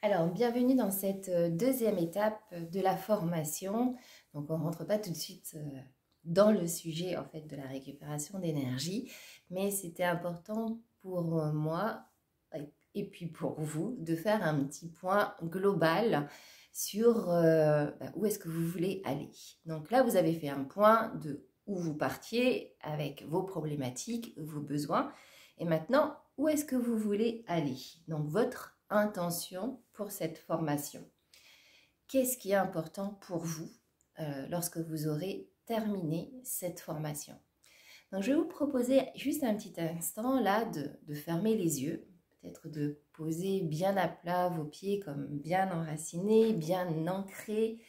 Alors, bienvenue dans cette deuxième étape de la formation. Donc, on ne rentre pas tout de suite dans le sujet en fait de la récupération d'énergie, mais c'était important pour moi et puis pour vous de faire un petit point global sur où est-ce que vous voulez aller. Donc là, vous avez fait un point de où vous partiez avec vos problématiques, vos besoins. Et maintenant, où est-ce que vous voulez aller? Donc, votre intention pour cette formation. Qu'est-ce qui est important pour vous lorsque vous aurez terminé cette formation? Donc, je vais vous proposer juste un petit instant là de fermer les yeux, peut-être de poser bien à plat vos pieds comme bien enracinés, bien ancrés,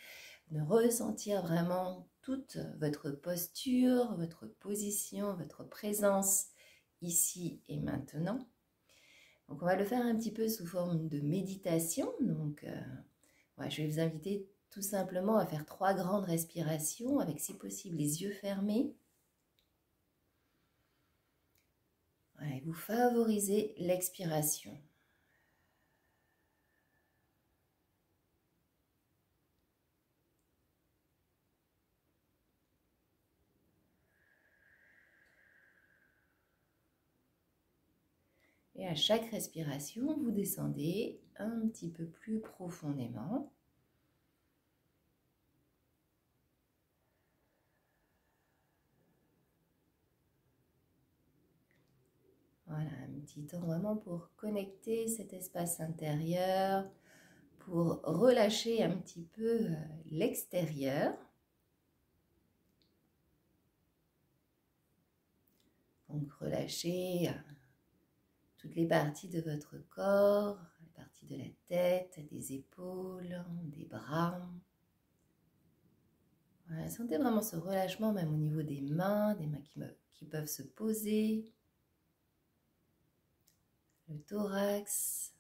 de ressentir vraiment toute votre posture, votre position, votre présence ici et maintenant. Donc on va le faire un petit peu sous forme de méditation. Donc je vais vous inviter tout simplement à faire 3 grandes respirations avec si possible les yeux fermés. Et vous favorisez l'expiration. Et à chaque respiration, vous descendez un petit peu plus profondément. Voilà, un petit temps vraiment pour connecter cet espace intérieur, pour relâcher un petit peu l'extérieur. Donc relâchez toutes les parties de votre corps, les parties de la tête, des épaules, des bras. Voilà, sentez vraiment ce relâchement même au niveau des mains qui peuvent se poser, le thorax.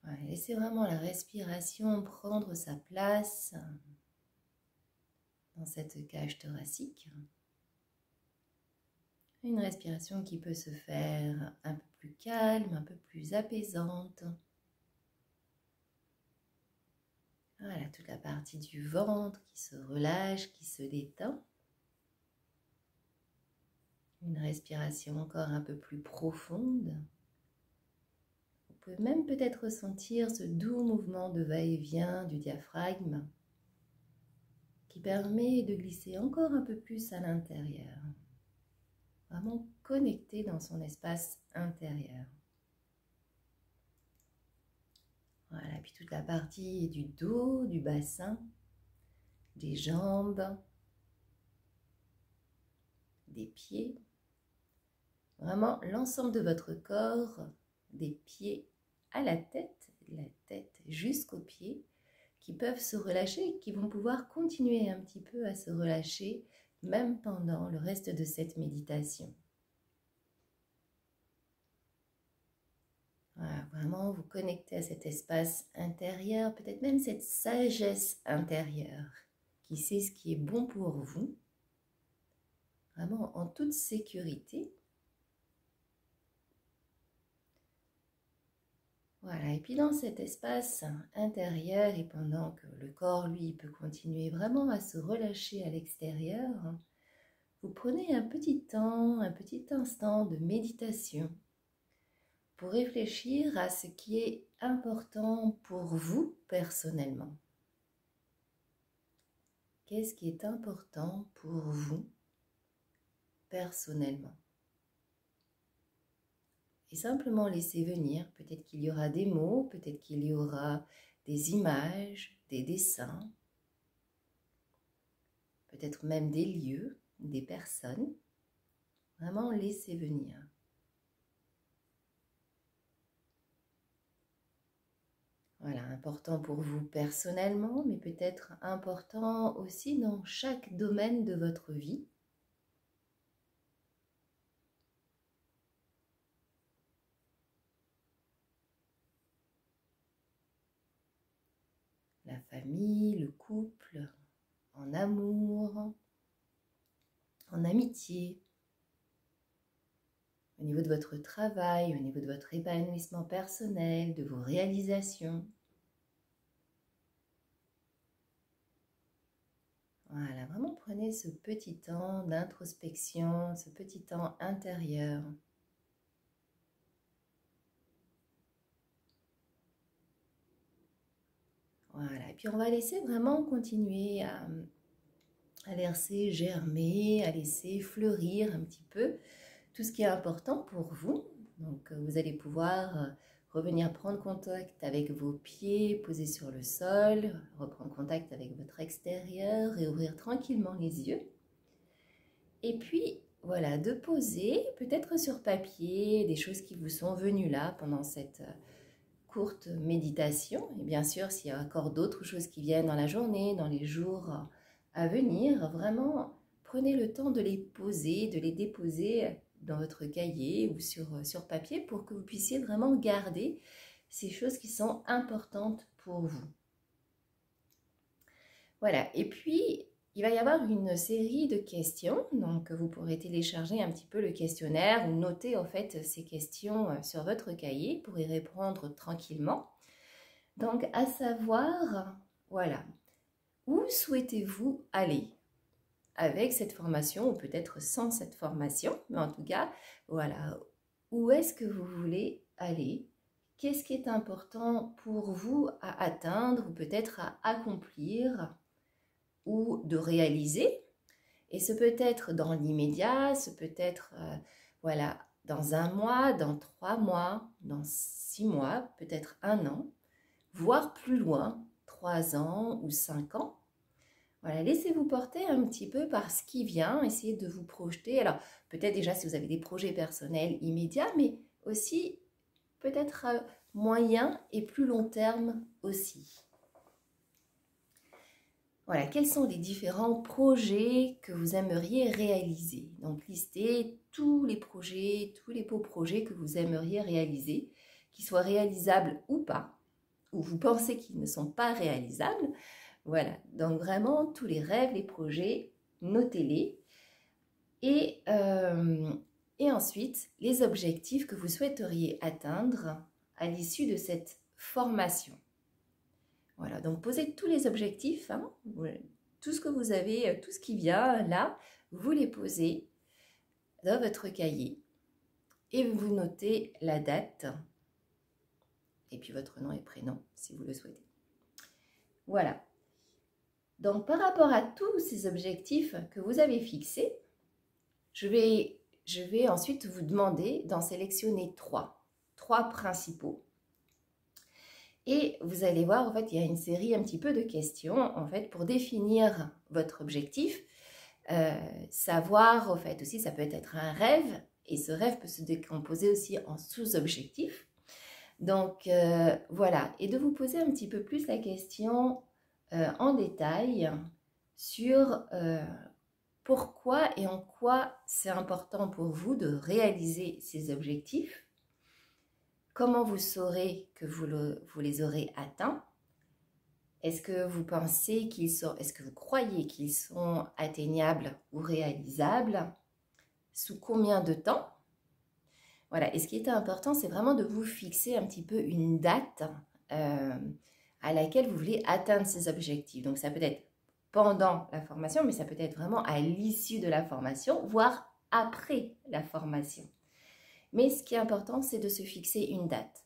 Voilà, laissez vraiment la respiration prendre sa place dans cette cage thoracique. Une respiration qui peut se faire un peu plus calme, un peu plus apaisante. Voilà, toute la partie du ventre qui se relâche, qui se détend. Une respiration encore un peu plus profonde. Vous pouvez même peut-être ressentir ce doux mouvement de va-et-vient du diaphragme qui permet de glisser encore un peu plus à l'intérieur. Vraiment connecté dans son espace intérieur. Voilà, puis toute la partie du dos, du bassin, des jambes, des pieds. Vraiment l'ensemble de votre corps, des pieds à la tête jusqu'aux pieds, qui peuvent se relâcher et qui vont pouvoir continuer un petit peu à se relâcher même pendant le reste de cette méditation. Voilà, vraiment vous connecter à cet espace intérieur, peut-être même cette sagesse intérieure qui sait ce qui est bon pour vous, vraiment en toute sécurité. Voilà, et puis dans cet espace intérieur, et pendant que le corps, lui, peut continuer vraiment à se relâcher à l'extérieur, vous prenez un petit temps, un petit instant de méditation pour réfléchir à ce qui est important pour vous personnellement. Qu'est-ce qui est important pour vous personnellement? Et simplement laisser venir, peut-être qu'il y aura des mots, peut-être qu'il y aura des images, des dessins, peut-être même des lieux, des personnes. Vraiment laisser venir. Voilà, important pour vous personnellement, mais peut-être important aussi dans chaque domaine de votre vie. La famille, le couple, en amour, en amitié, au niveau de votre travail, au niveau de votre épanouissement personnel, de vos réalisations. Voilà, vraiment prenez ce petit temps d'introspection, ce petit temps intérieur. Voilà, et puis on va laisser vraiment continuer à laisser germer, à laisser fleurir un petit peu tout ce qui est important pour vous. Donc vous allez pouvoir revenir prendre contact avec vos pieds posés sur le sol, reprendre contact avec votre extérieur et ouvrir tranquillement les yeux. Et puis voilà, de poser peut-être sur papier des choses qui vous sont venues là pendant cette courte méditation. Et bien sûr, s'il y a encore d'autres choses qui viennent dans la journée, dans les jours à venir, vraiment prenez le temps de les poser, de les déposer dans votre cahier ou sur papier pour que vous puissiez vraiment garder ces choses qui sont importantes pour vous. Voilà, et puis il va y avoir une série de questions, donc vous pourrez télécharger un petit peu le questionnaire ou noter en fait ces questions sur votre cahier pour y répondre tranquillement. Donc à savoir, voilà, où souhaitez-vous aller avec cette formation ou peut-être sans cette formation, mais en tout cas, voilà, où est-ce que vous voulez aller? Qu'est-ce qui est important pour vous à atteindre ou peut-être à accomplir ou de réaliser? Et ce peut être dans l'immédiat, ce peut être voilà, dans 1 mois, dans 3 mois, dans 6 mois, peut-être 1 an, voire plus loin, 3 ans ou 5 ans. Voilà, laissez-vous porter un petit peu par ce qui vient, essayez de vous projeter. Alors, peut-être déjà si vous avez des projets personnels immédiats, mais aussi peut-être à moyen et plus long terme aussi. Voilà, quels sont les différents projets que vous aimeriez réaliser? Donc, listez tous les projets, tous les beaux projets que vous aimeriez réaliser, qu'ils soient réalisables ou pas, ou vous pensez qu'ils ne sont pas réalisables. Voilà, donc vraiment tous les rêves, les projets, notez-les. Et ensuite, les objectifs que vous souhaiteriez atteindre à l'issue de cette formation. Voilà, donc posez tous les objectifs, hein, tout ce que vous avez, tout ce qui vient là, vous les posez dans votre cahier et vous notez la date et puis votre nom et prénom si vous le souhaitez. Voilà. Donc, par rapport à tous ces objectifs que vous avez fixés, je vais ensuite vous demander d'en sélectionner 3 principaux. Et vous allez voir, en fait, il y a une série un petit peu de questions, en fait, pour définir votre objectif. Savoir, en fait, aussi, ça peut être un rêve, et ce rêve peut se décomposer aussi en sous-objectifs. Donc, voilà, et de vous poser un petit peu plus la question en détail sur pourquoi et en quoi c'est important pour vous de réaliser ces objectifs. Comment vous saurez que vous les aurez atteints? Est-ce que vous pensez est-ce que vous croyez qu'ils sont atteignables ou réalisables? Sous combien de temps? Voilà, et ce qui est important, c'est vraiment de vous fixer un petit peu une date à laquelle vous voulez atteindre ces objectifs. Donc ça peut être pendant la formation, mais ça peut être vraiment à l'issue de la formation, voire après la formation. Mais ce qui est important, c'est de se fixer une date.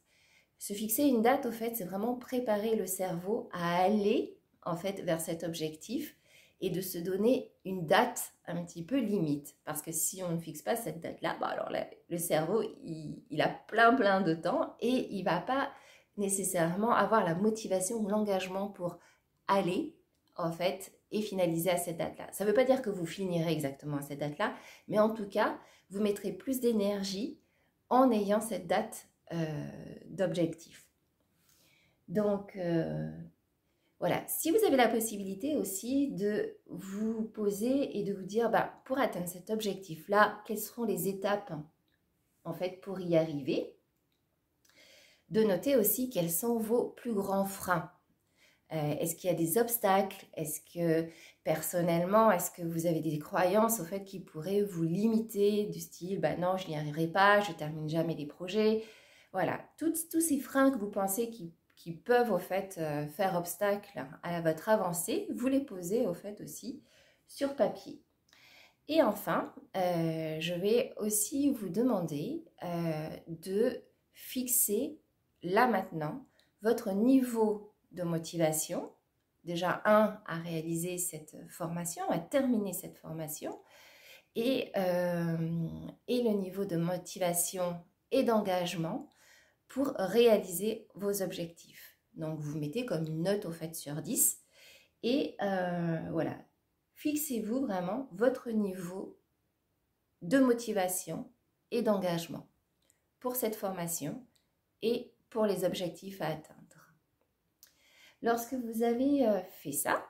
Se fixer une date, au fait, c'est vraiment préparer le cerveau à aller, en fait, vers cet objectif et de se donner une date un petit peu limite. Parce que si on ne fixe pas cette date-là, bah alors là, le cerveau, il a plein de temps et il ne va pas nécessairement avoir la motivation ou l'engagement pour aller, en fait, et finaliser à cette date-là. Ça ne veut pas dire que vous finirez exactement à cette date-là, mais en tout cas, vous mettrez plus d'énergie en ayant cette date d'objectif. Donc, voilà, si vous avez la possibilité aussi de vous poser et de vous dire, bah, pour atteindre cet objectif-là, quelles seront les étapes, en fait, pour y arriver. De noter aussi quels sont vos plus grands freins. Est-ce qu'il y a des obstacles? Est-ce que personnellement, est-ce que vous avez des croyances au fait qui pourraient vous limiter du style, bah non, je n'y arriverai pas, je termine jamais les projets. Voilà, tous ces freins que vous pensez qui peuvent au fait faire obstacle à votre avancée, vous les posez au fait aussi sur papier. Et enfin, je vais aussi vous demander de fixer là maintenant votre niveau de motivation. Déjà, à réaliser cette formation, à terminer cette formation, et le niveau de motivation et d'engagement pour réaliser vos objectifs. Donc, vous mettez comme une note au fait sur 10 et voilà, fixez-vous vraiment votre niveau de motivation et d'engagement pour cette formation et pour les objectifs à atteindre. Lorsque vous avez fait ça,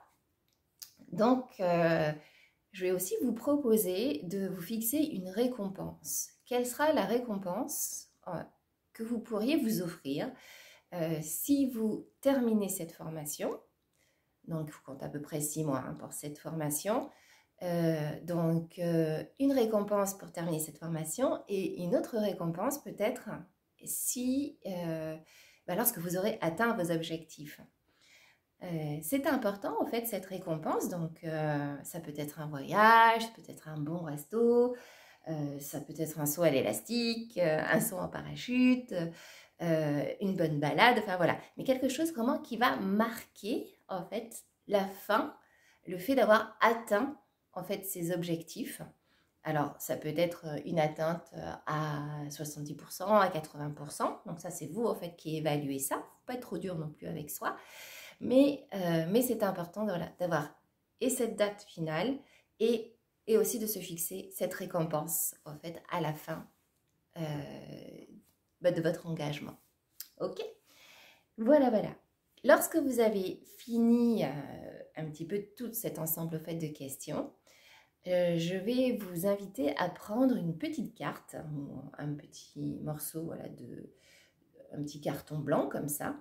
donc je vais aussi vous proposer de vous fixer une récompense. Quelle sera la récompense que vous pourriez vous offrir si vous terminez cette formation? Donc, il vous compte à peu près 6 mois pour cette formation. Donc, une récompense pour terminer cette formation et une autre récompense peut-être si, lorsque vous aurez atteint vos objectifs. C'est important en fait cette récompense, donc ça peut être un voyage, ça peut être un bon resto, ça peut être un saut à l'élastique, un saut en parachute, une bonne balade, enfin voilà. Mais quelque chose vraiment qui va marquer en fait la fin, le fait d'avoir atteint en fait ses objectifs. Alors ça peut être une atteinte à 70%, à 80%, donc ça c'est vous en fait qui évaluez ça, faut pas être trop dur non plus avec soi. Mais c'est important d'avoir et cette date finale et aussi de se fixer cette récompense en fait à la fin de votre engagement. Ok? Voilà. Lorsque vous avez fini un petit peu tout cet ensemble fait de questions, je vais vous inviter à prendre une petite carte, un petit morceau, un petit carton blanc comme ça,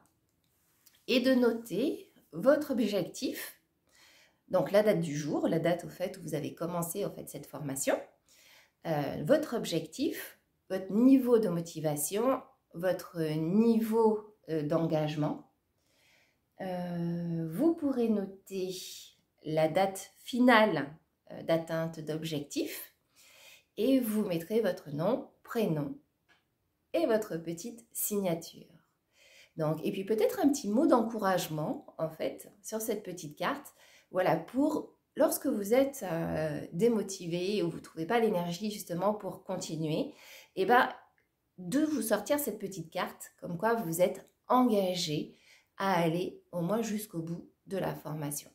et de noter votre objectif, donc la date du jour, la date au fait où vous avez commencé cette formation, votre objectif, votre niveau de motivation, votre niveau d'engagement. Vous pourrez noter la date finale d'atteinte d'objectif et vous mettrez votre nom, prénom et votre petite signature. Donc, et puis peut-être un petit mot d'encouragement, en fait, sur cette petite carte. Voilà, pour lorsque vous êtes démotivé ou vous ne trouvez pas l'énergie justement pour continuer, et de vous sortir cette petite carte, comme quoi vous êtes engagé à aller au moins jusqu'au bout de la formation.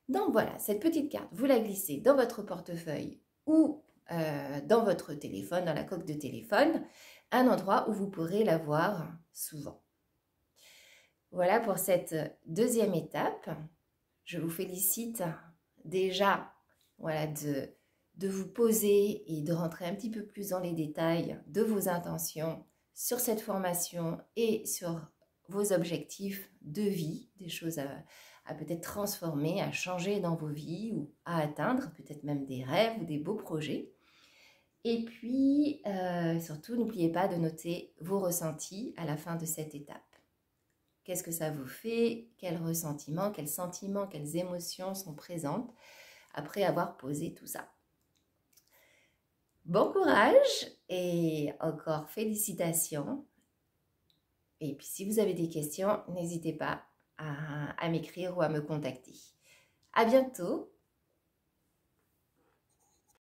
Donc voilà, cette petite carte, vous la glissez dans votre portefeuille ou dans votre téléphone, dans la coque de téléphone, un endroit où vous pourrez la voir souvent. Voilà pour cette deuxième étape. Je vous félicite déjà de vous poser et de rentrer un petit peu plus dans les détails de vos intentions sur cette formation et sur vos objectifs de vie, des choses à peut-être transformer, à changer dans vos vies ou à atteindre, peut-être même des rêves ou des beaux projets. Et puis, surtout, n'oubliez pas de noter vos ressentis à la fin de cette étape. Qu'est-ce que ça vous fait? Quels ressentiments, quels sentiments, quelles émotions sont présentes après avoir posé tout ça? Bon courage et encore félicitations. Et puis, si vous avez des questions, n'hésitez pas à m'écrire ou à me contacter. À bientôt!